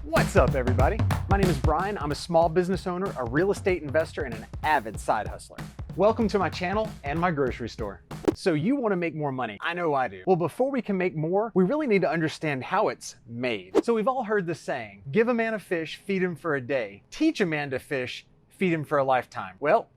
What's up, everybody? My name is Brian. I'm a small business owner, a real estate investor, and an avid side hustler. Welcome to my channel and my grocery store. So you want to make more money? I know I do. Well, before we can make more, we really need to understand how it's made. So we've all heard the saying, give a man a fish, feed him for a day. Teach a man to fish, feed him for a lifetime. Well,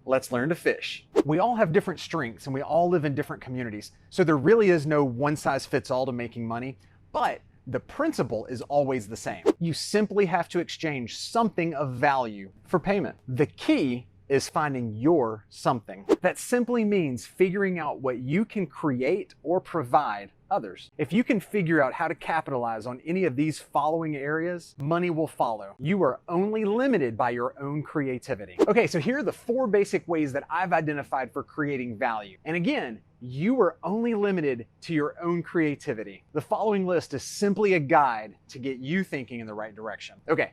let's learn to fish. We all have different strengths and we all live in different communities. So there really is no one size fits all to making money, but the principle is always the same. You simply have to exchange something of value for payment. The key is finding your something. That simply means figuring out what you can create or provide others. If you can figure out how to capitalize on any of these following areas, money will follow. You are only limited by your own creativity. Okay, so here are the 4 basic ways that I've identified for creating value. And again, you are only limited to your own creativity. The following list is simply a guide to get you thinking in the right direction. Okay,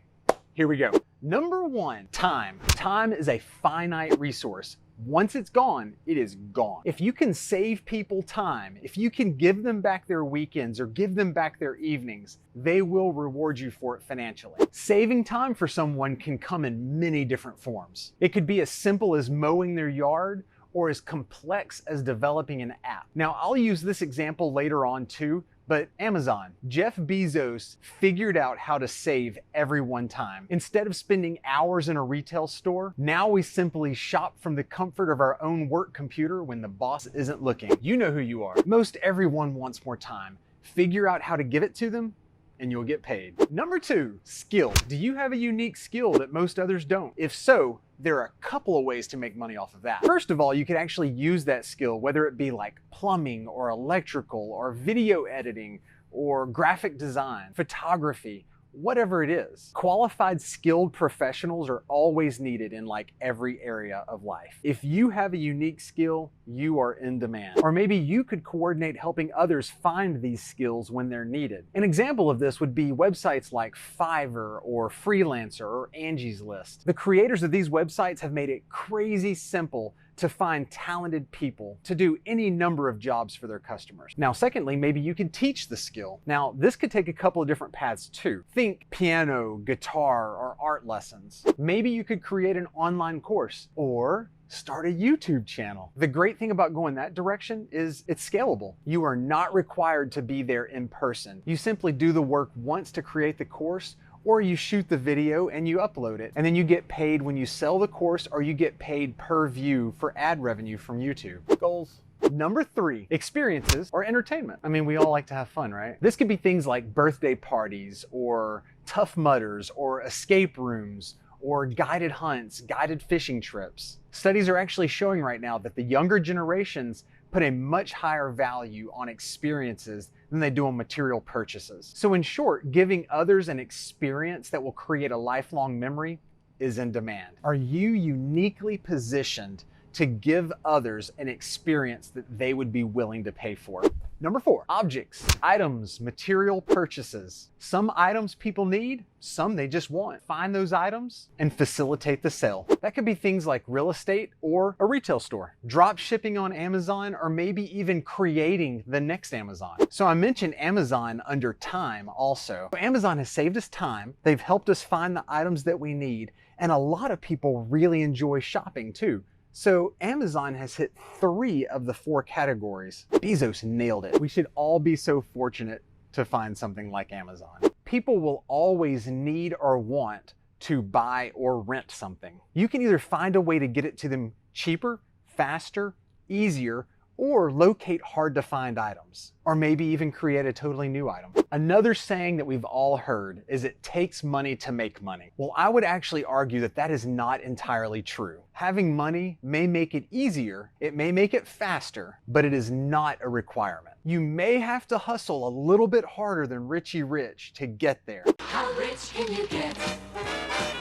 here we go. Number 1, time. Time is a finite resource. Once it's gone, it is gone. If you can save people time, if you can give them back their weekends or give them back their evenings, they will reward you for it financially. Saving time for someone can come in many different forms. It could be as simple as mowing their yard or as complex as developing an app. Now, I'll use this example later on too, but Amazon. Jeff Bezos figured out how to save everyone time. Instead of spending hours in a retail store, now we simply shop from the comfort of our own work computer when the boss isn't looking. You know who you are. Most everyone wants more time. Figure out how to give it to them, and you'll get paid. Number 2, skill. Do you have a unique skill that most others don't? If so, there are a couple of ways to make money off of that. First of all, you could actually use that skill, whether it be like plumbing or electrical or video editing or graphic design, photography, whatever it is. Qualified, skilled professionals are always needed in like every area of life. If you have a unique skill, you are in demand. Or maybe you could coordinate helping others find these skills when they're needed. An example of this would be websites like Fiverr or Freelancer or Angie's List. The creators of these websites have made it crazy simple to find talented people to do any number of jobs for their customers. Now, secondly, maybe you can teach the skill. Now, this could take a couple of different paths too. Think piano, guitar, or art lessons. Maybe you could create an online course or start a YouTube channel. The great thing about going that direction is it's scalable. You are not required to be there in person. You simply do the work once to create the course, or you shoot the video and you upload it. And then you get paid when you sell the course, or you get paid per view for ad revenue from YouTube. Goals. Number 3, experiences or entertainment. I mean, we all like to have fun, right? This could be things like birthday parties or Tough Mudders or escape rooms or guided hunts, guided fishing trips. Studies are actually showing right now that the younger generations put a much higher value on experiences than they do on material purchases. So in short, giving others an experience that will create a lifelong memory is in demand. Are you uniquely positioned to give others an experience that they would be willing to pay for? Number 4, objects, items, material purchases. Some items people need, some they just want. Find those items and facilitate the sale. That could be things like real estate or a retail store, drop shipping on Amazon, or maybe even creating the next Amazon. So I mentioned Amazon under time also. Amazon has saved us time. They've helped us find the items that we need. And a lot of people really enjoy shopping too. So Amazon has hit 3 of the 4 categories. Bezos nailed it. We should all be so fortunate to find something like Amazon. People will always need or want to buy or rent something. You can either find a way to get it to them cheaper, faster, easier, or locate hard to find items, or maybe even create a totally new item. Another saying that we've all heard is it takes money to make money. Well, I would actually argue that that is not entirely true. Having money may make it easier, it may make it faster, but it is not a requirement. You may have to hustle a little bit harder than Richie Rich to get there. How rich can you get?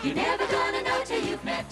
You're never gonna know till you've met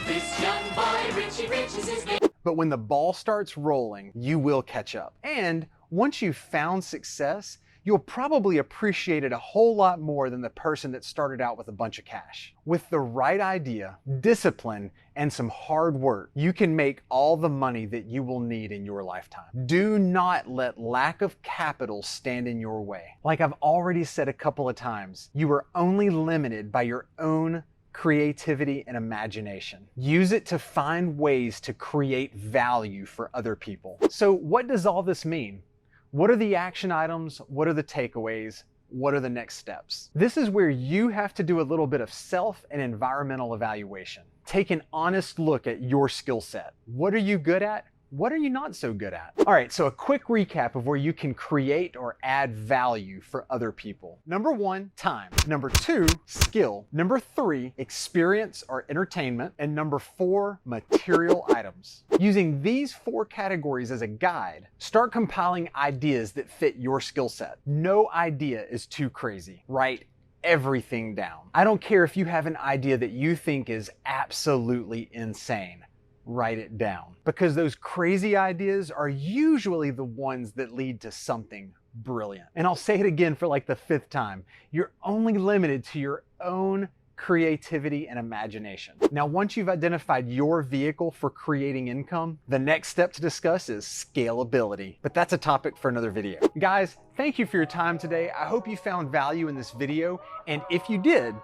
this young boy. Richie Rich is his name. But when the ball starts rolling, you will catch up. And once you've found success, you'll probably appreciate it a whole lot more than the person that started out with a bunch of cash. With the right idea, discipline, and some hard work, you can make all the money that you will need in your lifetime. Do not let lack of capital stand in your way. Like I've already said a couple of times, you are only limited by your own creativity and imagination. Use it to find ways to create value for other people. So what does all this mean? What are the action items? What are the takeaways? What are the next steps? This is where you have to do a little bit of self and environmental evaluation. Take an honest look at your skill set. What are you good at? What are you not so good at? All right, so a quick recap of where you can create or add value for other people. Number 1, time. Number 2, skill. Number 3, experience or entertainment. And number 4, material items. Using these 4 categories as a guide, start compiling ideas that fit your skill set. No idea is too crazy. Write everything down. I don't care if you have an idea that you think is absolutely insane. Write it down, because those crazy ideas are usually the ones that lead to something brilliant. And I'll say it again for like the 5th time. You're only limited to your own creativity and imagination. Now, once you've identified your vehicle for creating income, the next step to discuss is scalability. But that's a topic for another video. Guys, thank you for your time today. I hope you found value in this video. And if you did,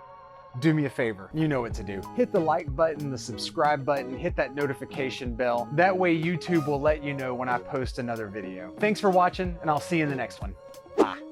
do me a favor. You know what to do. Hit the like button, the subscribe button, hit that notification bell. That way YouTube will let you know when I post another video. Thanks for watching, and I'll see you in the next one. Bye.